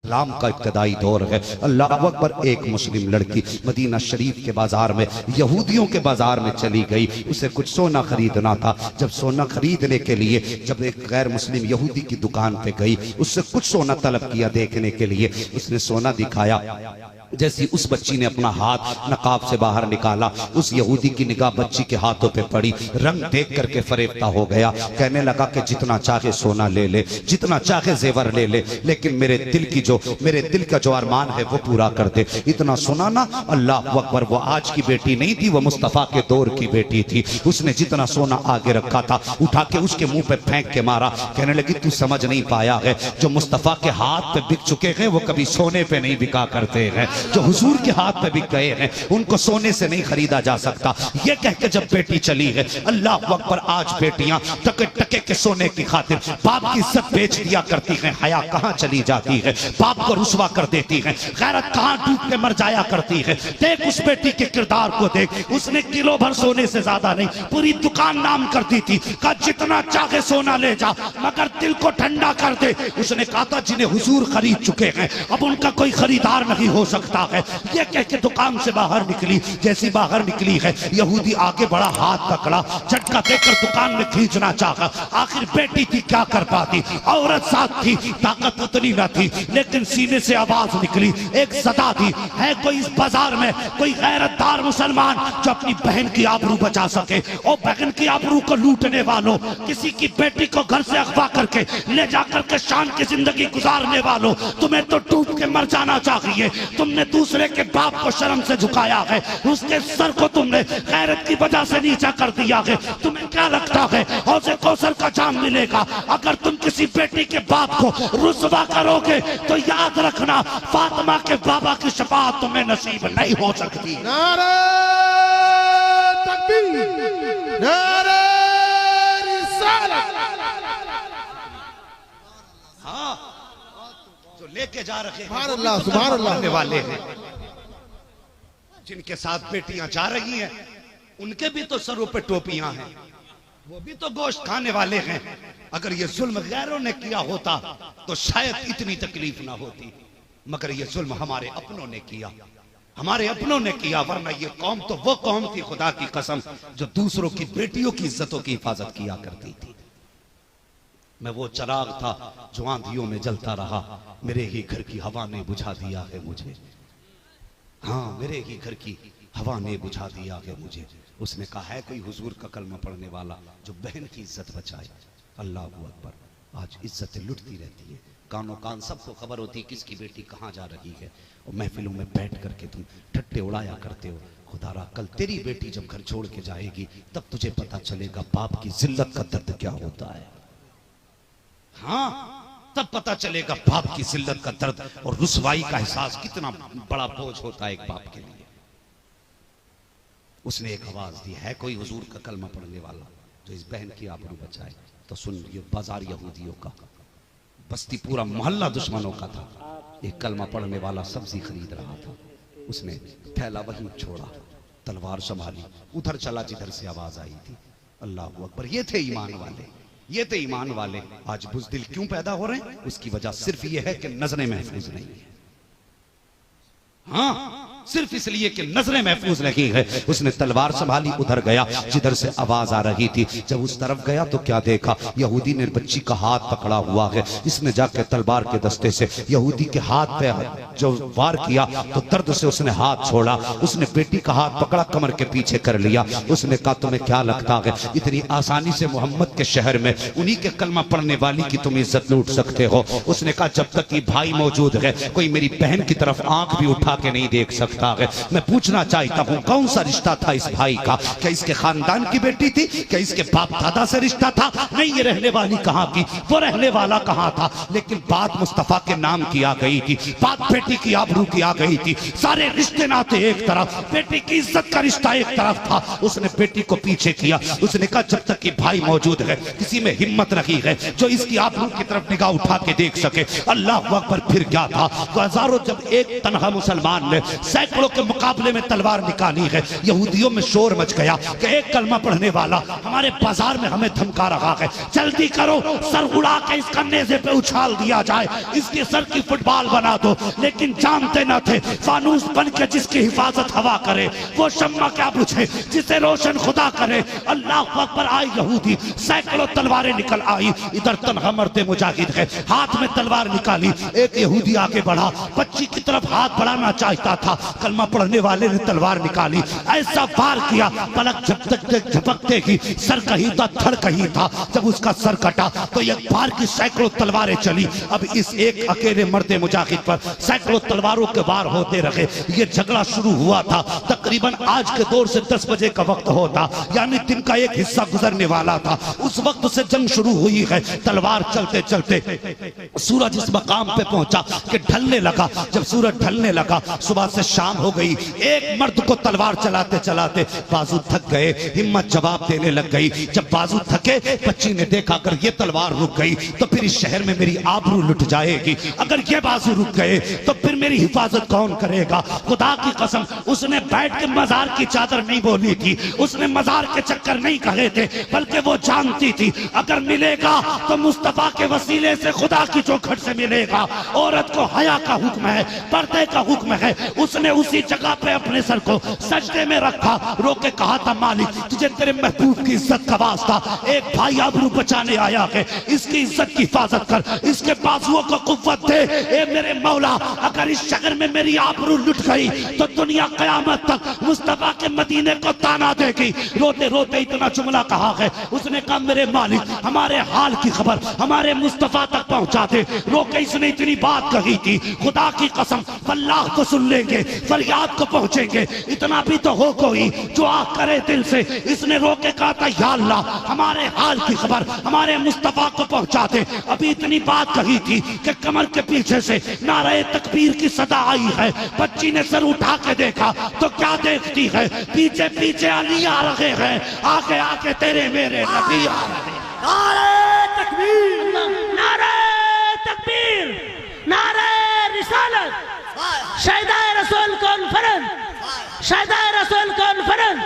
इस्लाम का इब्तदाई दौर है। अल्लाह अकबर। एक मुस्लिम लड़की मदीना शरीफ के बाजार में यहूदियों के बाजार में चली गई। उसे कुछ सोना खरीदना था। जब सोना खरीदने के लिए जब एक गैर मुस्लिम यहूदी की दुकान पे गई, उससे कुछ सोना तलब किया देखने के लिए। उसने सोना दिखाया। जैसी उस बच्ची ने अपना हाथ नकाब से बाहर निकाला, उस यहूदी की निगाह बच्ची के हाथों पे पड़ी। रंग देख करके फरेफ्ता हो गया। कहने लगा कि जितना चाहे सोना ले ले, जितना चाहे जेवर ले ले, लेकिन मेरे दिल का जो अरमान है वो पूरा कर दे। इतना सुना ना, अल्लाह अकबर। वो आज की बेटी नहीं थी, वो मुस्तफा के दौर की बेटी थी। उसने जितना सोना आगे रखा था उठा के उसके मुंह पे फेंक के मारा। कहने लगी तू समझ नहीं पाया है, जो मुस्तफा के हाथ पे बिक चुके हैं वो कभी सोने पे नहीं बिका करते हैं। जो हुजूर के हाथ पे बिक गए हैं उनको सोने से नहीं खरीदा जा सकता। ये कह के जब बेटी चली है, अल्लाह अकबर। आज बेटियां टके टके के सोने की खातिर बाप की इज्जत बेच दिया करती हैं। हया कहां चली जाती है, बाप को रुसवा कर देती है। गैरत कहां डूब के मर जाया करती है। देख उस बेटी के किरदार को देख। उसने किलो भर सोने से ज्यादा नहीं, पूरी दुकान नाम कर दी थी। कहा जितना चाहे सोना ले जा, मगर दिल को ठंडा कर दे। उसने कहा था जिन्हें हुजूर खरीद चुके हैं अब उनका कोई खरीदार नहीं हो सकता है। ये कह के दुकान से बाहर निकली। जैसी बाहर निकली है, यहूदी आगे बड़ा, हाथ पकड़ा, झटका देकर दुकान में खींचना चाहा। आखिर बेटी थी, क्या कर पाती। औरत साथ थी, ताकत उतनी न थी, लेकिन सीने से आवाज निकली, एक सदा थी। है कोई इस बाजार में कोई गैरतदार मुसलमान जो अपनी बहन की आबरू बचा सके? और बहन की आबरू को लूटने वालों, किसी की बेटी को घर से अगवा करके ले जाकर के शान की जिंदगी गुजारने वालों, तुम्हें तो डूब के मर जाना चाहिए। तुमने दूसरे के बाप को शर्म से झुकाया है, उसके सर को तुमने गैरत की वजह से नीचा कर दिया है। तुम्हें क्या लगता है हौज़े कौसर का जाम मिलेगा अगर तुम किसी बेटी के बाप को रुसवा करोगे? तो याद रखना, फातिमा के बाबा की शफाअत तुम्हें नसीब नहीं हो सकती। नारे तकबीर, नारे रिसालत। हाँ, जो लेके जा रहे सुभान अल्लाह, सुभान अल्लाह वाले हैं, जिनके साथ बेटियां जा रही हैं, उनके भी तो सरों पे टोपियां हैं, वो भी तो गोश्त खाने वाले हैं। अगर ये जुल्म गैरों ने किया होता तो शायद इतनी तकलीफ ना होती, मगर ये जुल्म हमारे अपनों ने किया, हमारे अपनों ने किया। वरना ये कौम तो वो कौम थी, खुदा की कसम, जो दूसरों की बेटियों की इज्जतों की हिफाजत किया करती थी। मैं वो चिराग था जो आंधियों में जलता रहा, मेरे ही घर की हवा ने बुझा दिया है मुझे। हाँ, मेरे ही घर की हवा ने बुझा दिया है मुझे। उसने कहा है कोई हुजूर का कलमा पढ़ने वाला जो बहन की इज्जत बचाए? अल्लाह अकबर। आज इज्जतें लुटती रहती है, कानों कान सबको खबर होती है किसकी बेटी कहाँ जा रही है, और महफिलों में बैठ करके तुम ठट्टे उड़ाया करते हो। खुदारा कल तेरी बेटी जब घर छोड़ के जाएगी तब तुझे पता चलेगा बाप की जिल्लत का दर्द क्या होता है। हाँ, तब पता चलेगा बाप की जिल्लत का दर्द और रुसवाई का एहसास कितना बड़ा बोझ होता है एक बाप के लिए। उसने एक आवाज दी, है कोई हुजूर का कलमा पढ़ने वाला जो इस बहन की आबरू बचाए? तो सुन, ये बाजार यहूदियों का, बस्ती पूरा मोहल्ला दुश्मनों का था। एक कलमा पढ़ने वाला सब्जी खरीद रहा था, उसने थैला वहीं छोड़ा, तलवार संभाली, उधर चला जिधर से आवाज आई थी। अल्लाह अकबर। ये थे ईमान वाले, ये थे ईमान वाले। आज बुज़दिल क्यों पैदा हो रहे हैं? उसकी वजह सिर्फ ये है कि नजरें महफूज नहीं है। हाँ, सिर्फ इसलिए कि नजरें महफूज नहीं है। उसने तलवार संभाली, उधर गया जिधर से आवाज आ रही थी। जब उस तरफ गया तो क्या देखा, यहूदी ने बच्ची का हाथ पकड़ा हुआ है। इसने जाकर तलवार के दस्ते से यहूदी के हाथ पे जो वार किया तो दर्द से उसने हाथ छोड़ा। उसने बेटी का हाथ पकड़ा, कमर के पीछे कर लिया। उसने कहा तुम्हें क्या लगता है इतनी आसानी से मोहम्मद के शहर में उन्हीं के कलमा पढ़ने वाली की तुम इज्जत लूट सकते हो? उसने कहा जब तक ये भाई मौजूद है कोई मेरी बहन की तरफ आंख भी उठा के नहीं देख सकता है। मैं पूछना चाहता हूं कौन सा रिश्ता था इस भाई का? क्या इसके खानदान की बेटी थी? क्या इसके बाप दादा से रिश्ता था? नहीं, ये रहने वाली कहां की, वो रहने वाला कहां था? लेकिन बात मुस्तफा के नाम की आ गई थी, बात बेटी की आबरू की आ गई थी। सारे रिश्ते नाते एक तरफ, बेटी की इज्जत का रिश्ता एक तरफ था। उसने बेटी को पीछे किया। उसने कहा जब तक कि भाई मौजूद है किसी में हिम्मत रही है जो इसकी आबरू की तरफ निगाह उठा के देख सके। अल्लाह अकबर। फिर क्या था? तो हजारों जब एक तनहा मुसलमान ने सैकड़ों के मुकाबले में तलवार निकाली है। यहूदियों में शोर मच गया कि एक कलमा पढ़ने वाला हमारे बाजार में हमें धमका रहा है, जल्दी करो सर उड़ा के इसका नेज़े पे उछाल दिया जाए, इसके सर की फुटबॉल बना दो। लेकिन जानते न थे फानूस बन के जिसकी हिफाजत हवा करे वो शम्मा क्या बुझे जिसे रोशन खुदा करे। अल्लाह अकबर। आए यहूदी, सैकड़ों तलवारें निकल आई। इधर तनहा मर्दे मुजाहिद है, हाथ में तलवार निकाली। एक यहूदी आगे बढ़ा, बच्ची की तरफ हाथ बढ़ाना चाहता था, कलमा पढ़ने वाले ने तलवार निकाली, ऐसा वार किया, पलक झपकते ही सर कहीं था धड़ कहीं था। जब उसका सर कटा तो एक बार की सैकड़ों तलवारें चली। अब इस एक अकेले मर्दे मुजाहिद पर सैकड़ों तलवारों के वार होते रहे। ये झगड़ा शुरू हुआ था तकरीबन आज के दौर से 10 बजे का वक्त होता, यानी दिन का एक हिस्सा गुजरने वाला था। उस वक्त से जंग शुरू हुई है। तलवार चलते चलते सूरज इस मकाम पे पहुंचा कि ढलने लगा। जब सूरज ढलने लगा, सुबह से शाम हो गई। एक मर्द को तलवार चलाते चलाते बाजू थक गए, हिम्मत जवाब देने लग गई। जब बाजू थके, बच्ची ने देखा अगर ये तलवार रुक गई तो फिर इस शहर में मेरी आबरू लुट जाएगी, अगर ये बाजू रुक गए तो फिर मेरी हिफाजत कौन करेगा। खुदा की कसम, उसने बैठ के मजार की चादर नहीं बोली थी, उसने मजार के चक्कर नहीं कहे थे, बल्कि वो जानती थी अगर मिलेगा तो मुस्तफा के वसीले से खुदा की चौखट से मिलेगा। औरत को हया का हुक्म है, पर्दे का हुक्म है। उसने उसी जगह पे अपने सर को सजदे में रखा, रो के कहा था मालिक तुझे तेरे महबूब की इज्जत का वास्ता, एक भाई आबरू बचाने आया है, इसकी इज्जत की हिफाजत कर, इसके बाजुओं को कुव्वत दे। ए मेरे मौला, अगर इस शहर में मेरी आबरू लुट गई तो दुनिया कयामत तक मुस्तफा के मदीने को ताना देगी। रोते रोते इतना जुमला कहा है। उसने कहा मेरे मालिक हमारे हाल की खबर हमारे मुस्तफा तक पहुंचा दे। रोके इसने इतनी बात कही थी, खुदा की कसम अल्लाह को सुन लेंगे, फरियाद को पहुंचेंगे, इतना भी तो हो कोई जो आग करे दिल से। इसने रोके कहा था या अल्लाह हमारे हाल की खबर हमारे मुस्तफा को पहुंचा दे। अभी इतनी बात कही थी कि कमर के पीछे से नारे तकबीर की सदा आई है। बच्ची ने सर उठा के देखा तो क्या देखती है, पीछे पीछे अली आ रहे हैं, आगे आगे तेरे मेरे नबी आ रहे हैं। नारे तकबीर, नारे तकबीर, नारे रिसालत, शहीदाए रसूल कॉन्फ्रेंस, शहीदाए रसूल कॉन्फ्रेंस,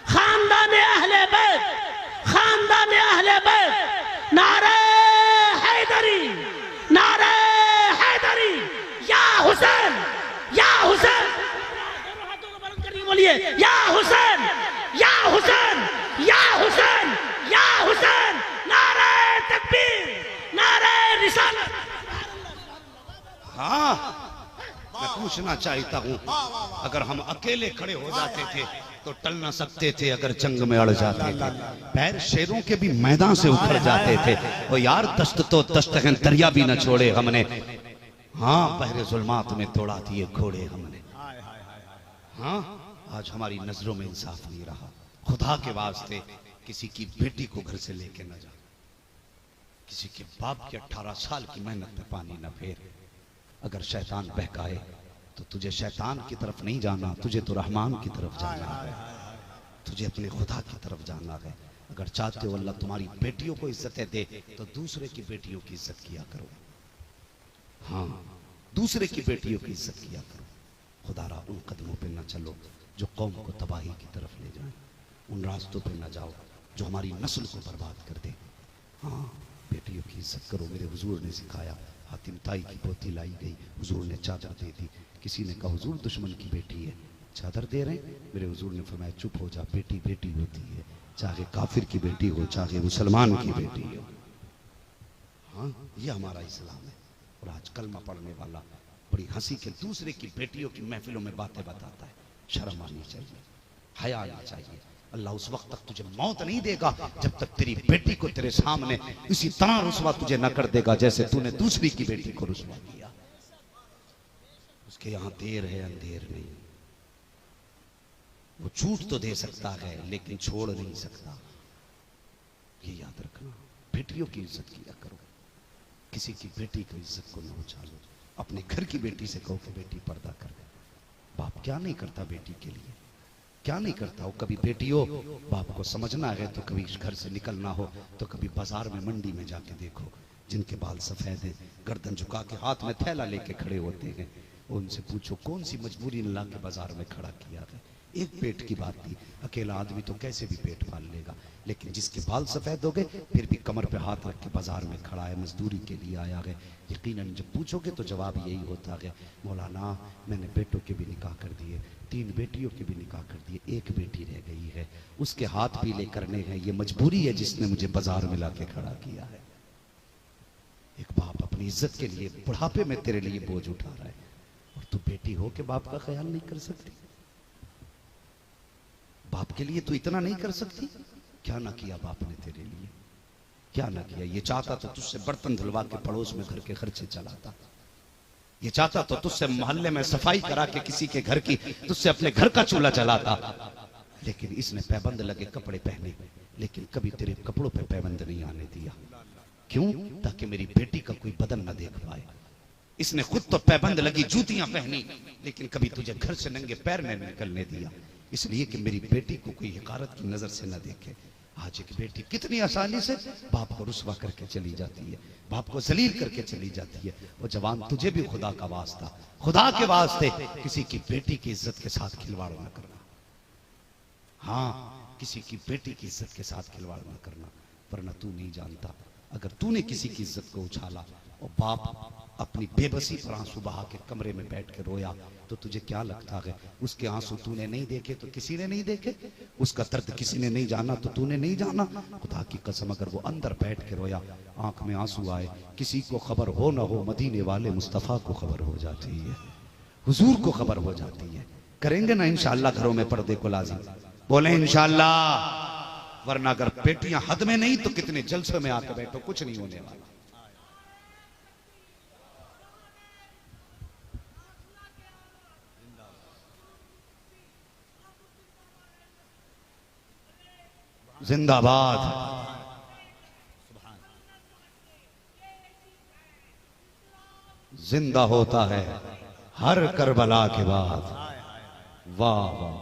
खानदान अहले बैत, खानदान अहले बैत, नारे हैदरी, नारे हैदरी, या हुसैन, या हुसैन, हाथों को बुलंद करके बोलिए या हुसैन, या हुसैन, या हुसैन, या हुसैन, नारे तकबीर, नारे रिसालत। हाँ, मैं पूछना चाहता हूँ, अगर हम अकेले खड़े हो जाते थे तो टल ना सकते थे, अगर जंग में अड़ जाते थे पैर शेरों के भी मैदान से उखड़ जाते थे। और यार दस्त तो दस्त है, दरिया भी न छोड़े हमने, हाँ बहरे जुल्मात में तोड़ा दिए घोड़े हमने। हाँ, आज हमारी नजरों में इंसाफ नहीं रहा। खुदा के वास्ते किसी की बेटी को घर से लेके न जा, किसी के बाप के 18 साल की मेहनत में पानी न फेर। अगर शैतान बहकाए तो तुझे शैतान की तरफ नहीं जाना, तुझे तो रहमान की तरफ जाना है, तुझे अपने खुदा की तरफ जाना है। अगर चाहते हो अल्लाह तुम्हारी बेटियों को इज्जतें दे तो दूसरे की बेटियों की इज्जत किया करो। हाँ, दूसरे की बेटियों की इज्जत किया करो। खुदारा उन कदमों पे न चलो जो कौम को तबाही की तरफ ले जाए, उन रास्तों पे न जाओ जो हमारी नस्ल को बर्बाद कर दे। हाँ, बेटियों की इज्जत करो। मेरे हुजूर ने सिखाया, हातिम ताई की पोती लाई गई, हुजूर ने चादर दे दी। किसी ने कहा हुजूर दुश्मन की बेटी है, चादर दे रहे हैं? मेरे हुजूर ने फरमाया चुप हो जा, बेटी बेटी होती है, चाहे काफिर की बेटी हो चाहे मुसलमान की बेटी हो। हाँ, ये हमारा इस्लाम है। और आज कलमा पढ़ने वाला बड़ी हंसी के दूसरे की बेटियों की महफिलों में बातें बताता है। शर्म आनी चाहिए, हया आनी चाहिए। अल्लाह उस वक्त तक तुझे मौत नहीं देगा जब तक तेरी बेटी को तेरे सामने इसी तरह रुसवा तुझे न कर देगा जैसे तूने दूसरी की बेटी को रुसवा किया। उसके यहाँ देर है अंधेर नहीं। वो छूट तो दे सकता है लेकिन छोड़ नहीं सकता, ये याद रखना। बेटियों की इज्जत किया करो, किसी की बेटी की इज्जत को न उछालो। अपने घर की बेटी से कहो कि बेटी पर्दा कर दे। बाप क्या नहीं करता बेटी के लिए, क्या नहीं करता। वो कभी बेटी हो, बाप को समझना है तो कभी घर से निकलना हो तो कभी बाजार में मंडी में जाके देखो, जिनके बाल सफेद हैं, गर्दन झुका के हाथ में थैला लेके खड़े होते हैं, उनसे पूछो कौन सी मजबूरी ने अल्लाह के बाजार में खड़ा किया है। एक पेट की बात थी, अकेला आदमी तो कैसे भी पेट पाल लेगा, लेकिन जिसके बाल सफेद हो गए फिर भी कमर पे हाथ रख के बाजार में खड़ा है, मजदूरी के लिए आया है। यकीनन जब पूछोगे तो जवाब यही होता है, मौलाना मैंने बेटों के भी निकाह कर दिए, 3 बेटियों के भी निकाह कर दिए, एक बेटी रह गई है, उसके हाथ पीले करने हैं, ये मजबूरी है जिसने मुझे बाजार में ला के खड़ा किया है। एक बाप अपनी इज्जत के लिए बुढ़ापे में तेरे लिए बोझ उठा रहा है और तू बेटी हो के बाप का ख्याल नहीं कर सकती, बाप के लिए तू इतना नहीं कर सकती। क्या ना किया बाप ने तेरे लिए, क्या ना किया। ये चाहता तो तुझसे बर्तन धुलवा के पड़ोस में घर के खर्चे चलाता, ये चाहता तो तुझसे मोहल्ले में सफाई करा के किसी के घर की तुझसे अपने घर का चूल्हा जलाता, लेकिन इसने पैबंद लगे कपड़े पहने, लेकिन कभी तेरे कपड़ों पे पैबंद नहीं आने दिया। क्यों? ताकि मेरी बेटी का कोई बदन न देख पाए। इसने खुद तो पैबंद लगी जूतियां पहनी, लेकिन कभी तुझे घर से नंगे पैर नहीं निकलने दिया, इसलिए कि मेरी बेटी को कोई हिकारत की नजर से न देखे। आज एक बेटी कितनी आसानी से बाप को रुस्वा करके चली जाती है, बाप को जलील करके चली जाती है। वो जवान तुझे भी खुदा का वास्ता, खुदा के वास्ते किसी की बेटी की इज्जत के साथ खिलवाड़ ना करना। हाँ, किसी की बेटी की इज्जत के साथ खिलवाड़ ना करना, वरना तू नहीं जानता अगर तूने किसी की इज्जत को उछाला और बाप अपनी बेबसी पर आंसू बहा के कमरे में बैठ के रोया तो तुझे क्या लगता है उसके आंसू तूने नहीं देखे तो किसी ने नहीं देखे, उसका दर्द किसी ने नहीं जाना तो तूने नहीं जाना। खुदा की कसम अगर वो अंदर बैठ के रोया, आंख में आंसू आए, किसी को खबर हो ना हो, मदीने वाले मुस्तफा को खबर हो जाती है, हुजूर को खबर हो जाती है। करेंगे ना इंशाअल्लाह घरों में पर्दे को लाजिम, बोले इंशाअल्लाह। वरना अगर बेटियां हद में नहीं तो कितने जलसों में आकर बैठो, कुछ नहीं होने वाला। जिंदाबाद। जिंदा होता है हर करबला के बाद। वाह वाह।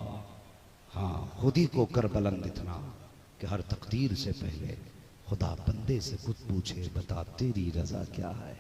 हाँ, खुदी को कर बुलंद इतना कि हर तकदीर से पहले खुदा बंदे से खुद पूछे, बता तेरी रजा क्या है।